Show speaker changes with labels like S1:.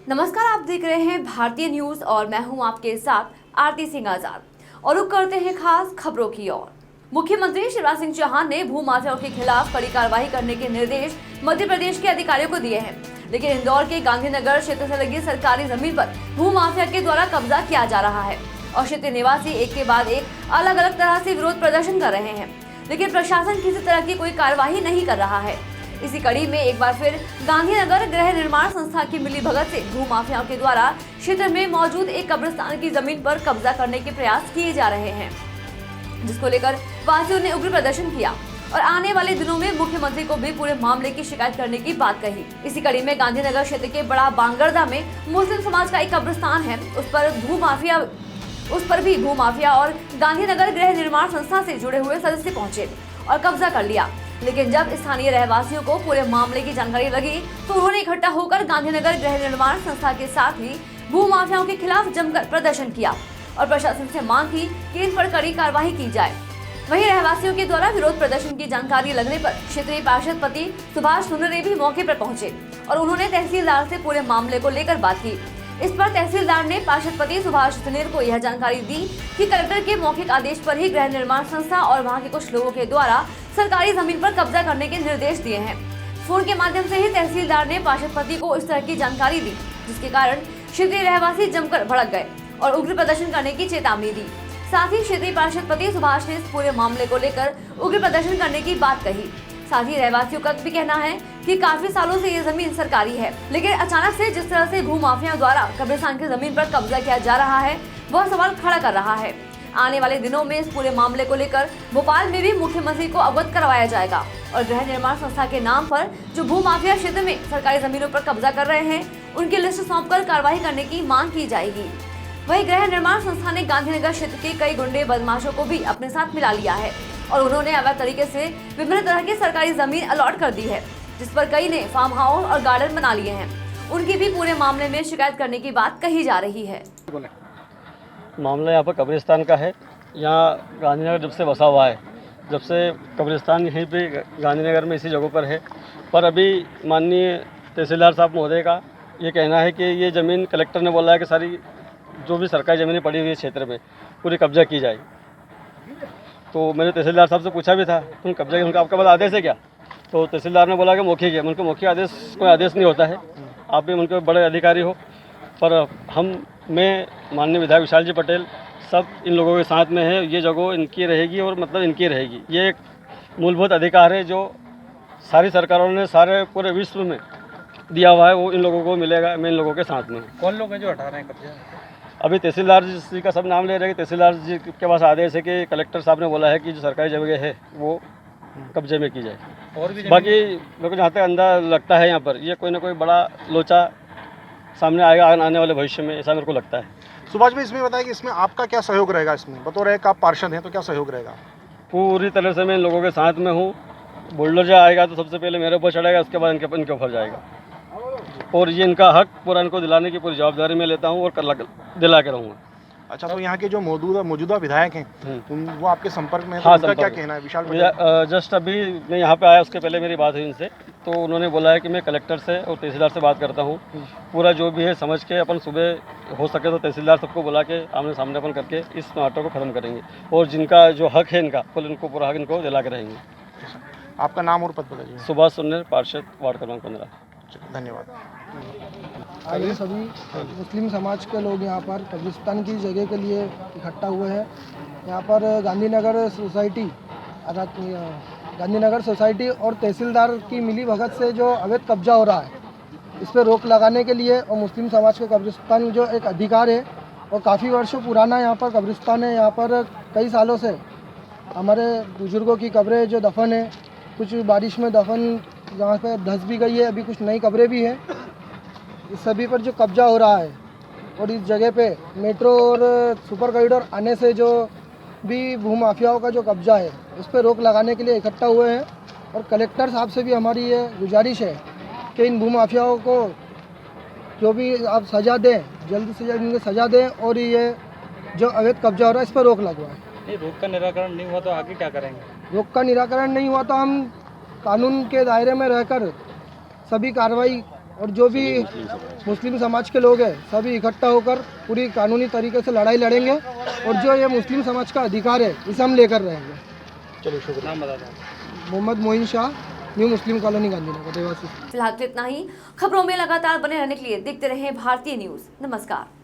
S1: नमस्कार, आप देख रहे हैं भारतीय न्यूज और मैं हूं आपके साथ आरती सिंह आजाद। और रुक करते हैं खास खबरों की ओर। मुख्यमंत्री शिवराज सिंह चौहान ने भू माफियाओं के खिलाफ कड़ी कार्रवाई करने के निर्देश मध्य प्रदेश के अधिकारियों को दिए हैं, लेकिन इंदौर के गांधीनगर क्षेत्र से लगी सरकारी जमीन पर भू माफिया के द्वारा कब्जा किया जा रहा है और क्षेत्रीय निवासी एक के बाद एक अलग अलग तरह से विरोध प्रदर्शन कर रहे हैं, लेकिन प्रशासन किसी तरह की कोई कार्यवाही नहीं कर रहा है। इसी कड़ी में एक बार फिर गांधीनगर गृह निर्माण संस्था की मिलीभगत से भू माफियाओं के द्वारा क्षेत्र में मौजूद एक कब्रिस्तान की जमीन पर कब्जा करने के प्रयास किए जा रहे हैं, जिसको लेकर वासियों ने उग्र प्रदर्शन किया और आने वाले दिनों में मुख्यमंत्री को भी पूरे मामले की शिकायत करने की बात कही। इसी कड़ी में गांधीनगर क्षेत्र के बड़ा बांगरदा में मुस्लिम समाज का एक कब्रिस्तान है, उस पर भी भू माफिया और गांधीनगर गृह निर्माण संस्था से जुड़े हुए सदस्य पहुंचे और कब्जा कर लिया। लेकिन जब स्थानीय रहवासियों को पूरे मामले की जानकारी लगी तो उन्होंने इकट्ठा होकर गांधीनगर गृह निर्माण संस्था के साथ ही भू माफियाओं के खिलाफ जमकर प्रदर्शन किया और प्रशासन से मांग की कि इन पर कड़ी कार्रवाई की जाए। वहीं रहवासियों के द्वारा विरोध प्रदर्शन की जानकारी लगने पर क्षेत्रीय पार्षद पति सुभाष सुनरे भी मौके पर पहुंचे और उन्होंने तहसीलदार से पूरे मामले को लेकर बात की। इस पर तहसीलदार ने पार्षद पति सुभाष सुनेर को यह जानकारी दी कि कलेक्टर के मौखिक आदेश पर ही गृह निर्माण संस्था और वहां के कुछ लोगों के द्वारा सरकारी जमीन पर कब्जा करने के निर्देश दिए हैं। फोन के माध्यम से ही तहसीलदार ने पार्षद पति को इस तरह की जानकारी दी, जिसके कारण क्षेत्रीय रहवासी जमकर भड़क गए और उग्र प्रदर्शन करने की चेतावनी दी। साथ ही क्षेत्रीय पार्षद पति सुभाष ने इस पूरे मामले को लेकर उग्र प्रदर्शन करने की बात कही। साथ ही रहवासियों का भी कहना है कि काफी सालों से ये जमीन सरकारी है, लेकिन अचानक से जिस तरह से भू माफिया द्वारा कब्रिस्तान की जमीन पर कब्जा किया जा रहा है वह सवाल खड़ा कर रहा है। आने वाले दिनों में इस पूरे मामले को लेकर भोपाल में भी मुख्यमंत्री को अवगत करवाया जाएगा और गृह निर्माण संस्था के नाम पर जो भू माफिया क्षेत्र में सरकारी जमीनों पर कब्जा कर रहे हैं उनकी लिस्ट सौंपकर कार्रवाई करने की मांग की जाएगी। वहीं गृह निर्माण संस्था ने गांधीनगर क्षेत्र के कई गुंडे बदमाशों को भी अपने साथ मिला लिया है और उन्होंने अवैध तरीके से विभिन्न तरह की सरकारी जमीन अलॉट कर दी है, जिस पर कई ने फार्म हाउस और गार्डन बना लिए हैं। उनकी भी पूरे मामले में शिकायत करने की बात कही जा रही है।
S2: मामला यहाँ पर कब्रिस्तान का है। यहाँ गांधीनगर जब से बसा हुआ है, जब से कब्रिस्तान यहीं पे गांधीनगर में इसी जगह पर है। पर अभी माननीय तहसीलदार साहब महोदय का ये कहना है कि ये ज़मीन कलेक्टर ने बोला है कि सारी जो भी सरकारी ज़मीनें पड़ी हुई है क्षेत्र में पूरी कब्जा की जाए। तो मैंने तहसीलदार साहब से पूछा भी था, तुम कब्जा की, उनका आपके पास आदेश है क्या? तो तहसीलदार ने बोला कि मौखिक है। उनके मौखिक आदेश कोई आदेश नहीं होता है, आप भी उनके बड़े अधिकारी हो। पर मैं माननीय विधायक विशाल जी पटेल सब इन लोगों के साथ में है। ये जगह इनकी रहेगी और मतलब इनकी रहेगी। ये एक मूलभूत अधिकार है जो सारी सरकारों ने सारे पूरे विश्व में दिया हुआ है, वो इन लोगों को मिलेगा। मैं इन लोगों के साथ में हूँ।
S3: कौन लोग हैं जो हटा रहे हैं कब्जा?
S2: अभी तहसीलदार जी का सब नाम ले रहे हैं कि तहसीलदार जी के पास आदेश है कि कलेक्टर साहब ने बोला है कि जो सरकारी जगह है वो कब्जे में की जाए।
S3: और भी
S2: बाकी मेरे को जहाँ तक अंदाज़ लगता है यहाँ पर ये कोई ना कोई बड़ा लोचा सामने आएगा आने वाले भविष्य में, ऐसा मेरे को लगता है।
S4: सुभाष भाई, इसमें बताइए कि इसमें आपका क्या सहयोग रहेगा? इसमें बतौर एक आप पार्षद हैं तो क्या सहयोग रहेगा?
S2: पूरी तरह से मैं इन लोगों के साथ में हूँ। बुलडोजर आएगा तो सबसे पहले मेरे ऊपर चढ़ेगा, उसके बाद इनके ऊपर जाएगा और ये इनका हक पूरा इनको दिलाने की पूरी जवाबदारी मैं लेता हूँ और दिला के रहूँगा।
S4: अच्छा, तो यहाँ के जो मौजूदा विधायक हैं वो आपके संपर्क में हैं,
S2: हाँ,
S4: तो उनका क्या कहना है? विशाल
S2: जस्ट अभी मैं यहाँ पे आया, उसके पहले मेरी बात हुई इनसे, तो उन्होंने बोला है कि मैं कलेक्टर से और तहसीलदार से बात करता हूँ। पूरा जो भी है समझ के अपन सुबह हो सके तो तहसीलदार सबको बुला के आमने सामने अपन करके इस मैटर को ख़त्म करेंगे और जिनका जो हक है इनका कुल इनको पूरा हक इनको दिला के रहेंगे।
S4: आपका नाम और पद बताइए।
S2: सुभाष सुनेर, पार्षद, वार्ड क्रमांक 15।
S4: धन्यवाद।
S5: आइए सभी मुस्लिम समाज के लोग यहाँ पर कब्रिस्तान की जगह के लिए इकट्ठा हुए हैं। यहाँ पर गांधीनगर सोसाइटी और तहसीलदार की मिली भगत से जो अवैध कब्जा हो रहा है इस पर रोक लगाने के लिए और मुस्लिम समाज के कब्रिस्तान जो एक अधिकार है और काफ़ी वर्षों पुराना यहाँ पर कब्रिस्तान है। यहाँ पर कई सालों से हमारे बुजुर्गों की कब्रें जो दफन है, कुछ बारिश में दफन यहाँ पे धंस भी गई है, अभी कुछ नई कब्रें भी हैं। इस सभी पर जो कब्जा हो रहा है और इस जगह पे मेट्रो और सुपर कॉरिडोर आने से जो भी भू माफियाओं का जो कब्जा है उस पर रोक लगाने के लिए इकट्ठा हुए हैं और कलेक्टर साहब से भी हमारी ये गुजारिश है कि इन भू माफियाओं को जो भी आप सज़ा दें, जल्द से जल्द इनको सज़ा दें और ये जो अवैध कब्जा हो रहा है इस पर रोक लगवाएं।
S3: नहीं, रोक का निराकरण नहीं हुआ तो आगे क्या करेंगे?
S5: रोक का निराकरण नहीं हुआ तो हम कानून के दायरे में रहकर सभी कार्रवाई और जो भी मुस्लिम समाज के लोग हैं सभी इकट्ठा होकर पूरी कानूनी तरीके से लड़ाई लड़ेंगे और जो ये मुस्लिम समाज का अधिकार है इसे हम लेकर रहेंगे।
S4: चलिए शुक्रिया।
S3: नाम बता दें।
S5: मोहम्मद मोइन शाह, न्यू मुस्लिम कॉलोनी गांधीनगर देवासी।
S1: फिलहाल तो इतना ही। खबरों में लगातार बने रहने के लिए देखते रहें भारतीय न्यूज। नमस्कार।